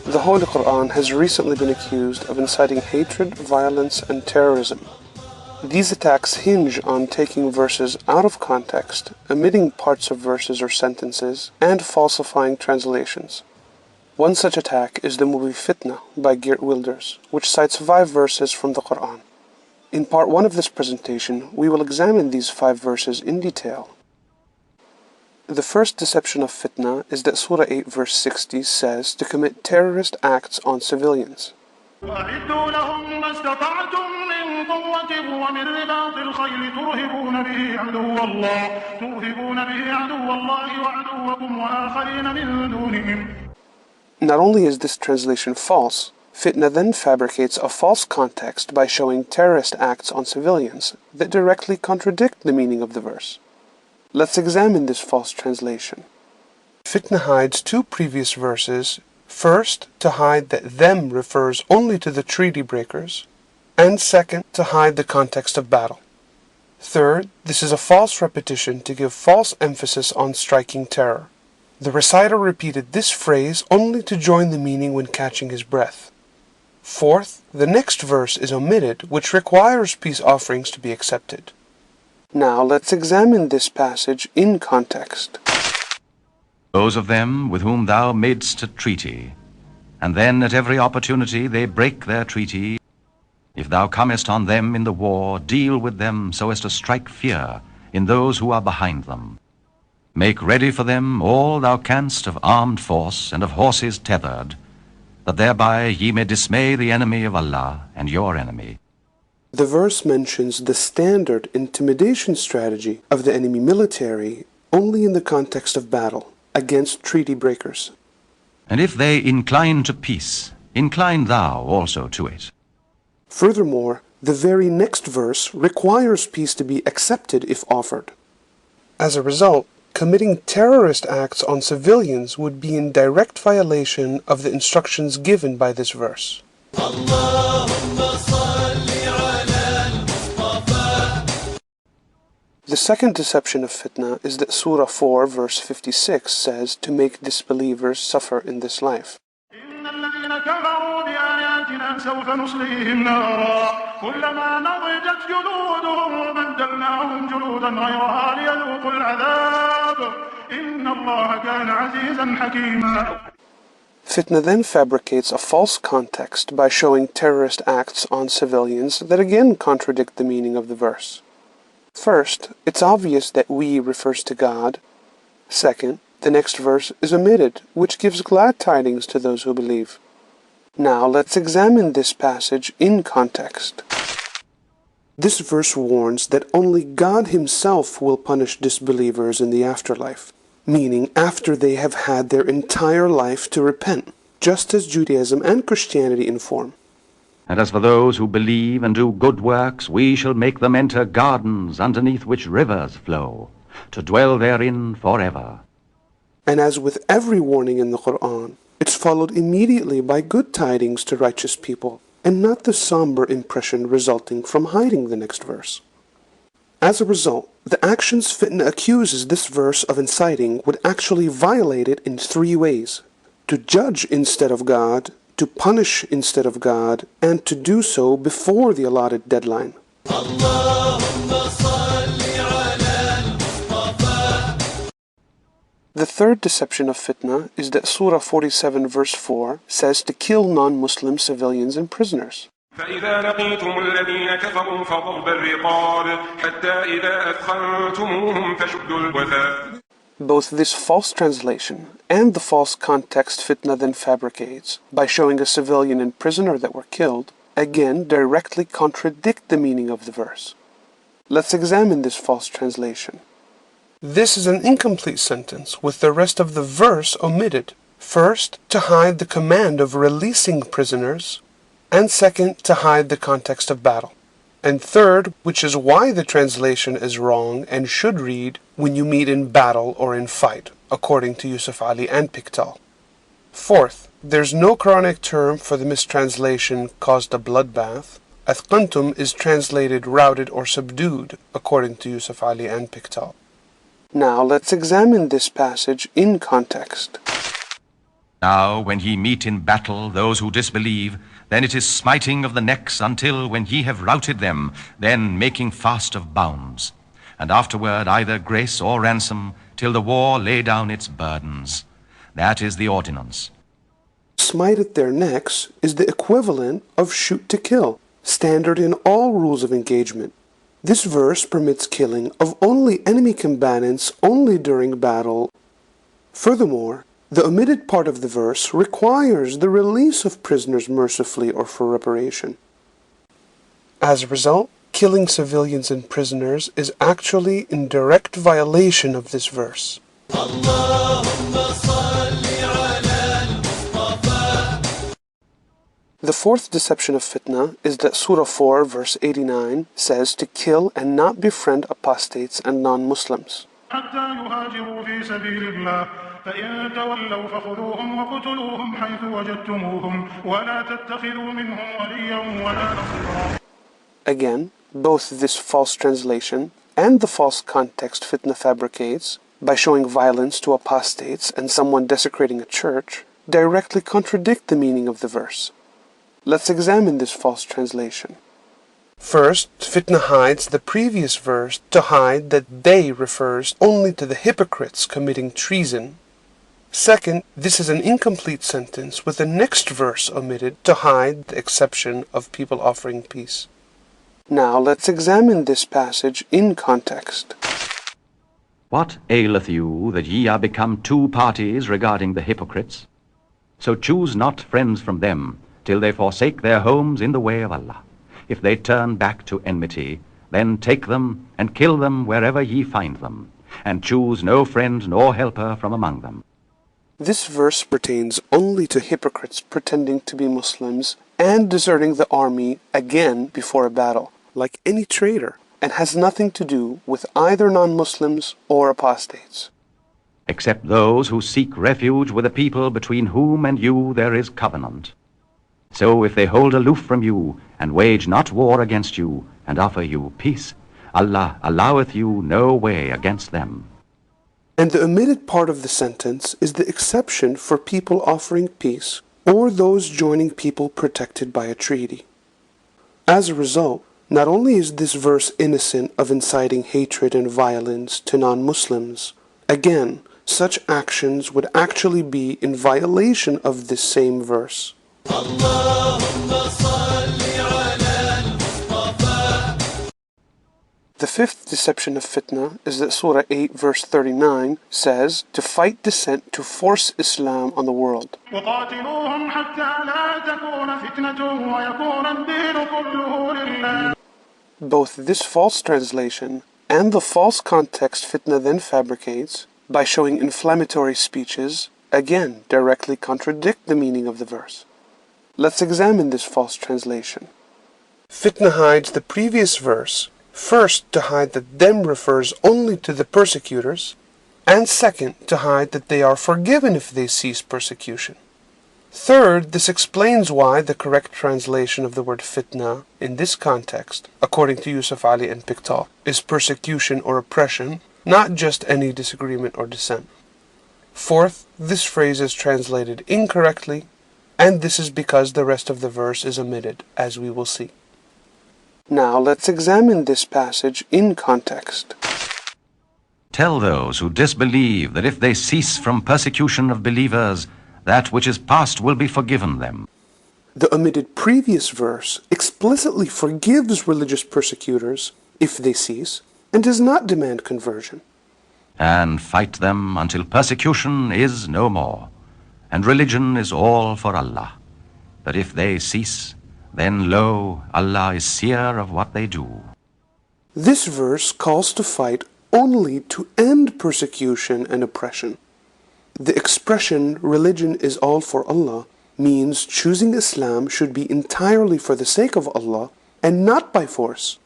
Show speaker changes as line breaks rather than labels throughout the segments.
The Holy Quran has recently been accused of inciting hatred, violence, and terrorism. These attacks hinge on taking verses out of context, omitting parts of verses or sentences, and falsifying translations. One such attack is the movie Fitna by Geert Wilders, which cites 5 verses from the Quran. In part 1 of this presentation, we will examine these 5 verses in detail. The first deception of fitna is that Surah 8 verse 60 says to commit terrorist acts on civilians.
وَأَعِدُّوا لَهُم مَّا اسْتَطَعْتُم مِّن قُوَّةٍ وَمِن رِّبَاطِ الْخَيْلِ تُرْهِبُونَ بِهِ عَدُوَّ اللَّهِ وَعَدُوَّكُمْ وَآخَرِينَ مِن دُونِهِمْ.
Not only is this translation false, Fitna then fabricates a false context by showing terrorist acts on civilians that directly contradict the meaning of the verse. Let's examine this false translation. Fitna hides 2 previous verses, first to hide that them refers only to the treaty breakers, and second to hide the context of battle. Third, this is a false repetition to give false emphasis on striking terror. The reciter repeated this phrase only to join the meaning when catching his breath. Fourth, the next verse is omitted, which requires peace offerings to be accepted. Now let's examine this passage in context.
Those of them with whom thou madest a treaty, and then at every opportunity they break their treaty. If thou comest on them in the war, deal with them so as to strike fear in those who are behind them. Make ready for them all thou canst of armed force and of horses tethered, that thereby ye may dismay the enemy of Allah and your enemy.
The verse mentions the standard intimidation strategy of the enemy military only in the context of battle against treaty breakers.
And if they incline to peace, incline thou also to it.
Furthermore, the very next verse requires peace to be accepted if offered. As a result, committing terrorist acts on civilians would be in direct violation of the instructions given by this verse. The second deception of fitna is that Surah 4 verse 56 says to make disbelievers suffer in this life. Fitna then fabricates a false context by showing terrorist acts on civilians that again contradict the meaning of the verse. First, it's obvious that we refers to God. Second, the next verse is omitted, which gives glad tidings to those who believe. Now let's examine this passage in context. This verse warns that only God Himself will punish disbelievers in the afterlife, meaning after they have had their entire life to repent, just as Judaism and Christianity inform.
And as for those who believe and do good works, we shall make them enter gardens underneath which rivers flow, to dwell therein forever.
And as with every warning in the Quran, it's followed immediately by good tidings to righteous people, and not the somber impression resulting from hiding the next verse. As a result, the actions Fitna accuses this verse of inciting would actually violate it in 3 ways: to judge instead of God, to punish instead of God, and to do so before the allotted deadline. The third deception of fitna is that Surah 47 verse 4 says to kill non-Muslim civilians and prisoners.
فإذا لقيتم الذين كفروا فضرب الرقاب حتى إذا أثخنتموهم فشدوا الوثاق.
Both this false translation and the false context fitna then fabricates by showing a civilian and prisoner that were killed again directly contradict the meaning of the verse. Let's examine this false translation. This is an incomplete sentence with the rest of the verse omitted. First, to hide the command of releasing prisoners, and second, to hide the context of battle. And third, which is why the translation is wrong and should read, when you meet in battle or in fight, according to Yusuf Ali and Pickthall. Fourth, there's no Quranic term for the mistranslation caused a bloodbath. Athqantum is translated routed or subdued, according to Yusuf Ali and Pickthall. Now let's examine this passage in context.
Now, when ye meet in battle those who disbelieve, then it is smiting of the necks until, when ye have routed them, then making fast of bounds. And afterward either grace or ransom, till the war lay down its burdens. That is the ordinance.
Smite at their necks is the equivalent of shoot to kill, standard in all rules of engagement. This verse permits killing of only enemy combatants only during battle. Furthermore, the omitted part of the verse requires the release of prisoners mercifully or for reparation. As a result, killing civilians and prisoners is actually in direct violation of this verse. The fourth deception of fitna is that Surah 4 verse 89 says to kill and not befriend apostates and non-Muslims.
فإن تولوا فخذوهم وقتلوهم حيث وجدتموهم ولا تتخذوا منهم وليا ولا نصيرا.
Again, both this false translation and the false context fitna fabricates by showing violence to apostates and someone desecrating a church directly contradict the meaning of the verse. Let's examine this false translation. First, fitna hides the previous verse to hide that they refers only to the hypocrites committing treason. Second, this is an incomplete sentence with the next verse omitted to hide the exception of people offering peace. Now let's examine this passage in context.
What aileth you that ye are become two parties regarding the hypocrites? So choose not friends from them, till they forsake their homes in the way of Allah. If they turn back to enmity, then take them and kill them wherever ye find them, and choose no friend nor helper from among them.
This verse pertains only to hypocrites pretending to be Muslims and deserting the army again before a battle, like any traitor, and has nothing to do with either non-Muslims or apostates.
Except those who seek refuge with a people between whom and you there is covenant. So if they hold aloof from you, and wage not war against you, and offer you peace, Allah alloweth you no way against them.
And the omitted part of the sentence is the exception for people offering peace, or those joining people protected by a treaty. As a result, not only is this verse innocent of inciting hatred and violence to non-Muslims, again, such actions would actually be in violation of this same verse. The fifth deception of fitna is that Surah 8 verse 39 says to fight dissent to force Islam on the world. Both this false translation and the false context fitna then fabricates by showing inflammatory speeches again directly contradict the meaning of the verse. Let's examine this false translation. Fitna hides the previous verse, first to hide that them refers only to the persecutors, and second to hide that they are forgiven if they cease persecution. Third, this explains why the correct translation of the word fitna in this context, according to Yusuf Ali and Pickthall, is persecution or oppression, not just any disagreement or dissent. Fourth, this phrase is translated incorrectly, and this is because the rest of the verse is omitted, as we will see. Now let's examine this passage in context.
Tell those who disbelieve that if they cease from persecution of believers, that which is past will be forgiven them.
The omitted previous verse explicitly forgives religious persecutors if they cease, and does not demand conversion.
And fight them until persecution is no more, and religion is all for Allah. But if they cease, then lo, Allah is seer of what they do.
This verse calls to fight only to end persecution and oppression. The expression religion is all for Allah means choosing Islam should be entirely for the sake of Allah and not by force,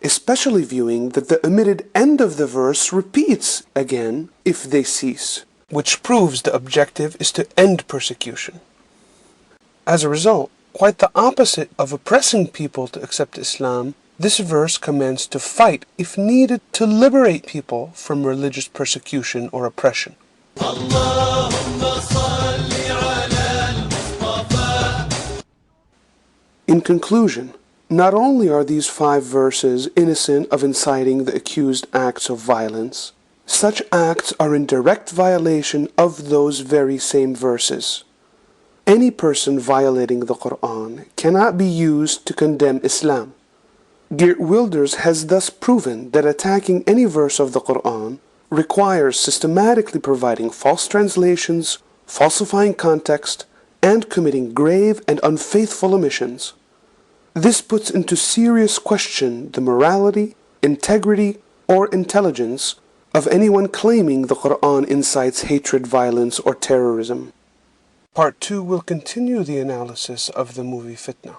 especially viewing that the omitted end of the verse repeats again if they cease, which proves the objective is to end persecution. As a result, quite the opposite of oppressing people to accept Islam This verse commands to fight if needed to liberate people from religious persecution or oppression. In conclusion, not only are these 5 verses innocent of inciting the accused acts of violence, such acts are in direct violation of those very same verses. Any person violating the Quran cannot be used to condemn Islam. Geert Wilders has thus proven that attacking any verse of the Quran requires systematically providing false translations, falsifying context, and committing grave and unfaithful omissions. This puts into serious question the morality, integrity, or intelligence of anyone claiming the Quran incites hatred, violence, or terrorism. Part 2 will continue the analysis of the movie Fitna.